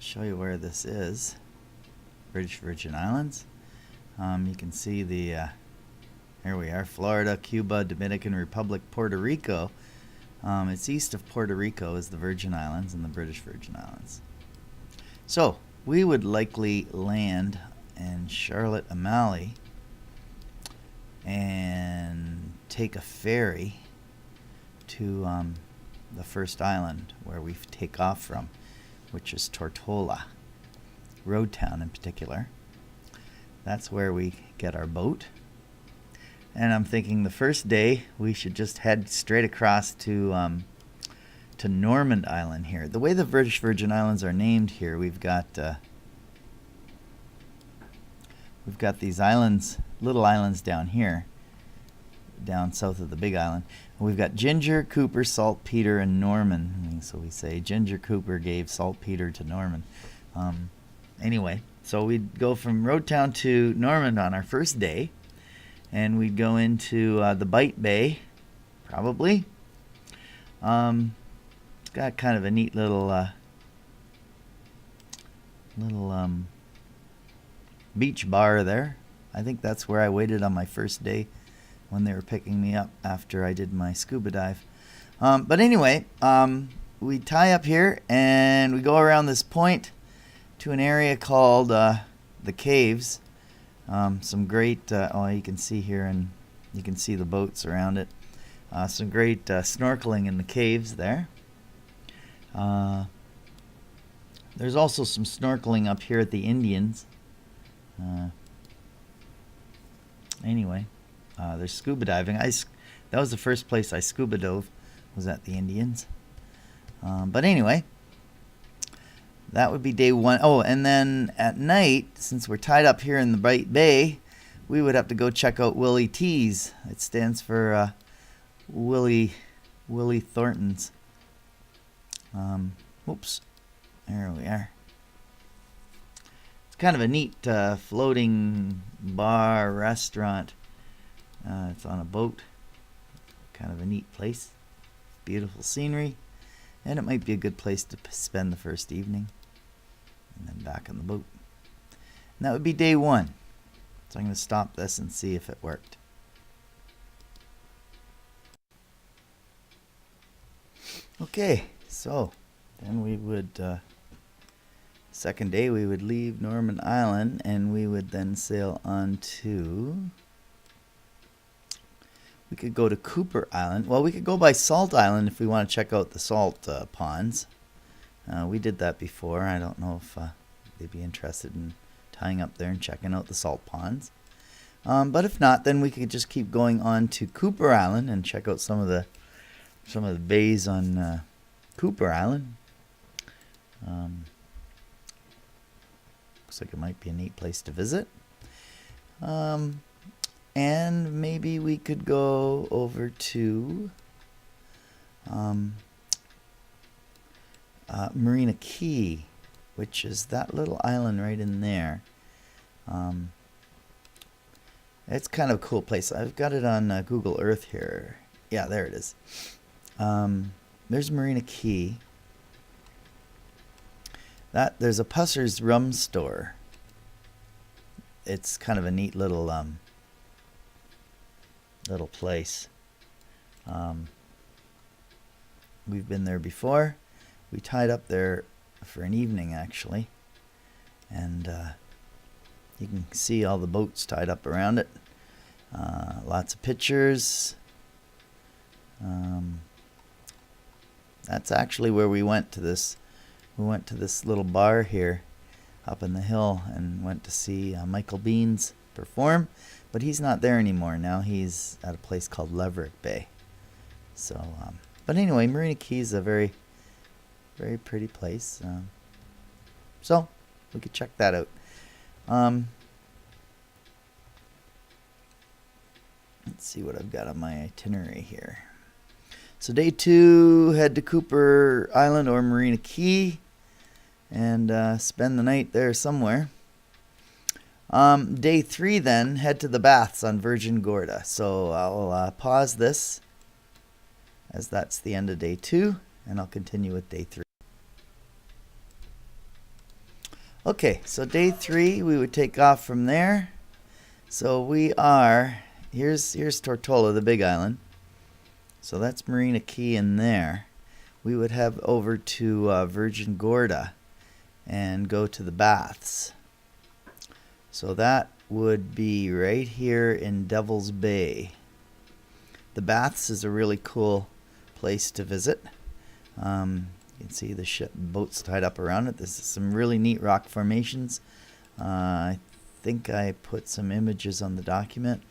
show you where this is. British Virgin Islands. You can see the here we are, Florida, Cuba, Dominican Republic, Puerto Rico. It's east of Puerto Rico is the Virgin Islands and the British Virgin Islands. So we would likely land in Charlotte Amalie and take a ferry to the first island where we take off from, which is Tortola, Road Town in particular. That's where we get our boat. And I'm thinking the first day we should just head straight across to Norman Island here. The way the British Virgin Islands are named here, we've got these islands, little islands down here, down south of the big island. And we've got Ginger, Cooper, Saltpeter, and Norman. So we say Ginger Cooper gave Saltpeter to Norman. Anyway, so we'd go from Road Town to Norman on our first day. And we'd go into the Bight Bay, probably. It's got kind of a neat little beach bar there. I think that's where I waited on my first day when they were picking me up after I did my scuba dive. But anyway, we tie up here and we go around this point to an area called the Caves. Some great, you can see here, and you can see the boats around it. Some great snorkeling in the caves there. There's also some snorkeling up here at the Indians. Anyway, there's scuba diving. That was the first place I scuba dove, was at the Indians. But anyway, that would be day one. Oh, and then at night, since we're tied up here in the Bight Bay, we would have to go check out Willie T's. It stands for Willie Thornton's. Oops, there we are. It's kind of a neat floating bar restaurant. It's on a boat. Kind of a neat place. Beautiful scenery. And it might be a good place to spend the first evening. And then back on the boat. And that would be day one. So I'm going to stop this and see if it worked. Okay, so then we would, second day we would leave Norman Island and we would then sail on to, we could go to Cooper Island. Well, we could go by Salt Island if we want to check out the salt ponds. We did that before. I don't know if they'd be interested in tying up there and checking out the salt ponds. But if not, then we could just keep going on to Cooper Island and check out some of the bays on Cooper Island. Looks like it might be a neat place to visit. And maybe we could go over to Marina Key, which is that little island right in there. It's kind of a cool place. I've got it on Google Earth here. Yeah, there it is. There's Marina Key. There's a Pusser's rum store. It's kind of a neat little place. We've been there before. We tied up there for an evening actually, and you can see all the boats tied up around it. Lots of pictures. That's actually where we went to this. We went to this little bar here up in the hill and went to see Michael Beans perform, but he's not there anymore now. He's at a place called Leverick Bay. So, but anyway, Marina Key is a very, very pretty place. So we could check that out. Let's see what I've got on my itinerary here. So day 2, head to Cooper Island or Marina Key and spend the night there somewhere. Day 3 then, head to the baths on Virgin Gorda. So I'll pause this as that's the end of day 2, and I'll continue with day 3. Okay, so day 3, we would take off from there. So we are, here's Tortola, the big island. So that's Marina Key in there. We would head over to Virgin Gorda and go to the baths. So that would be right here in Devil's Bay. The baths is a really cool place to visit. You can see the boats tied up around it. This is some really neat rock formations. I think I put some images on the document.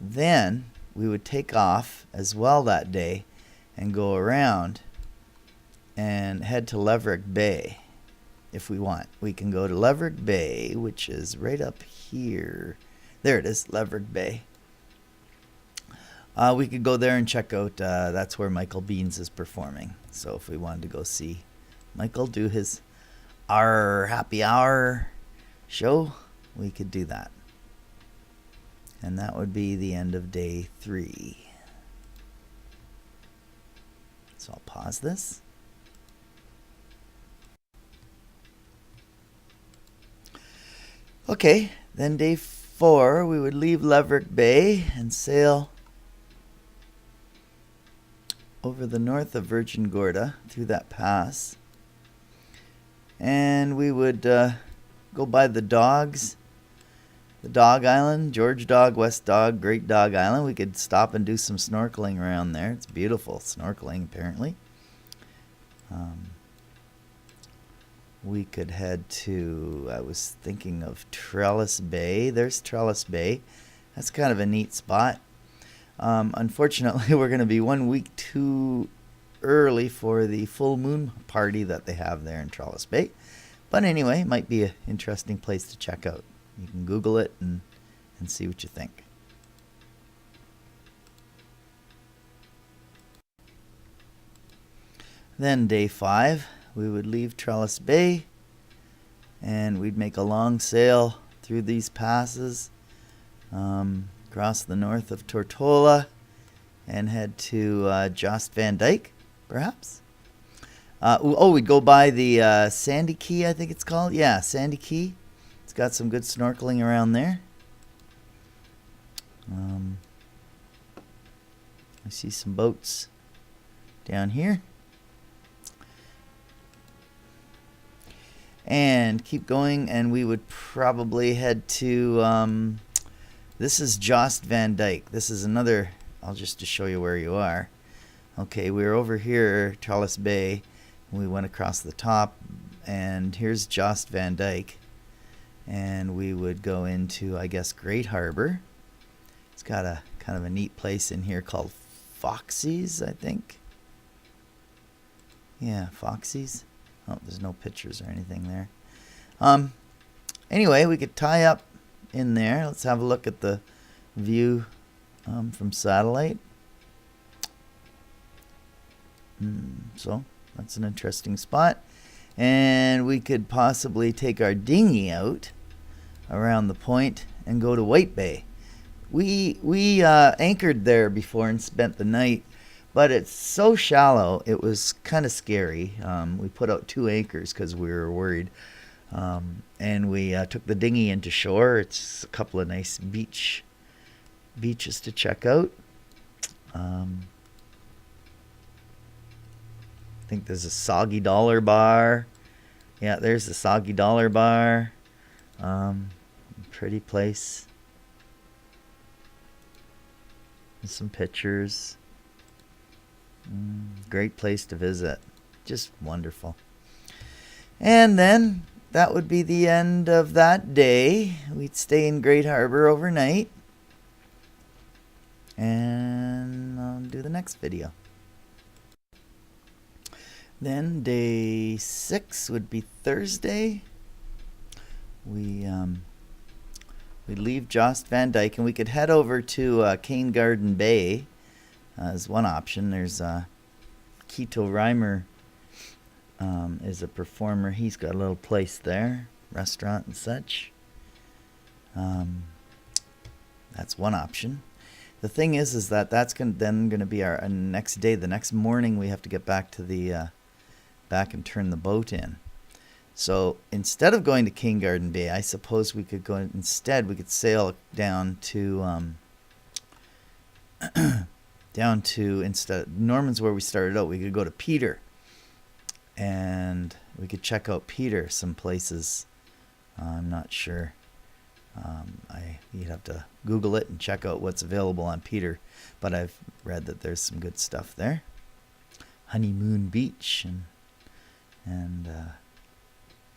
Then we would take off as well that day and go around and head to Leverick Bay if we want. We can go to Leverick Bay, which is right up here. There it is, Leverick Bay. We could go there and check out, that's where Michael Beans is performing. So if we wanted to go see Michael do his happy hour show, we could do that. And that would be the end of day 3. So I'll pause this. Okay, then day 4, we would leave Leverick Bay and sail over the north of Virgin Gorda through that pass. And we would go by the dogs. The Dog Island, George Dog, West Dog, Great Dog Island. We could stop and do some snorkeling around there. It's beautiful snorkeling, apparently. We could head to, I was thinking of Trellis Bay. There's Trellis Bay. That's kind of a neat spot. Unfortunately, we're going to be 1 week too early for the full moon party that they have there in Trellis Bay. But anyway, it might be an interesting place to check out. You can Google it and see what you think. Then day 5, we would leave Trellis Bay and we'd make a long sail through these passes, across the north of Tortola and head to Jost Van Dyke, perhaps. We'd go by the Sandy Key, I think it's called. Yeah, Sandy Key. It's got some good snorkeling around there. I see some boats down here. And keep going, and we would probably head to, this is Jost Van Dyke. This is another, just to show you where you are. Okay, we're over here, Trellis Bay. We went across the top, and here's Jost Van Dyke. And we would go into, I guess, Great Harbor. It's got a kind of a neat place in here called Foxy's, I think. Yeah, Foxy's. Oh, there's no pictures or anything there. Anyway, we could tie up in there. Let's have a look at the view from satellite. So that's an interesting spot. And we could possibly take our dinghy out around the point and go to White Bay. We anchored there before and spent the night, but it's so shallow it was kind of scary. We put out 2 anchors because we were worried, and we took the dinghy into shore. It's a couple of nice beaches to check out. I think there's a Soggy Dollar Bar. Yeah, there's the Soggy Dollar Bar. Pretty place. There's some pictures. Great place to visit. Just wonderful. And then that would be the end of that day. We'd stay in Great Harbor overnight. And I'll do the next video. Then day 6 would be Thursday. We'd leave Jost Van Dyke and we could head over to Cane Garden Bay as one option. There's Keto Reimer is a performer. He's got a little place there, restaurant and such. That's one option. The thing is that that's then going to be our next day. The next morning we have to get back to the back and turn the boat in. So instead of going to King Garden Bay, I suppose we could go instead. We could sail down to instead Norman's where we started out. We could go to Peter, and we could check out Peter. Some places, I'm not sure. You'd have to Google it and check out what's available on Peter, but I've read that there's some good stuff there. Honeymoon Beach and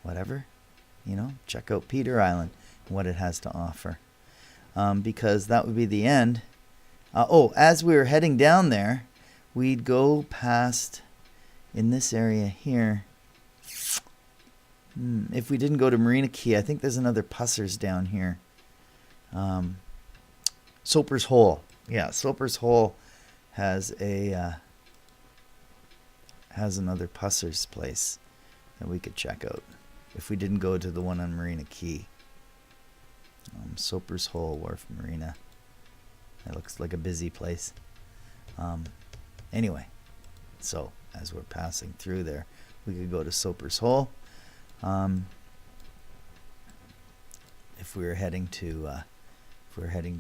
whatever, check out Peter Island and what it has to offer, because that would be the end. As we were heading down there, we'd go past in this area here. If we didn't go to Marina Key, I think there's another Pussers down here. Soper's Hole. Yeah, Soper's Hole has another Pussers place that we could check out if we didn't go to the one on Marina Key. Soper's Hole Wharf Marina. It looks like a busy place. Anyway, so as we're passing through there, we could go to Soper's Hole. If we were heading to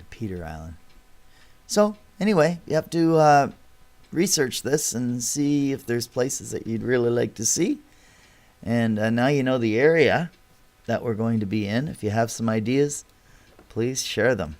Peter Island. So anyway, you have to research this and see if there's places that you'd really like to see. And now you know the area that we're going to be in. If you have some ideas, please share them.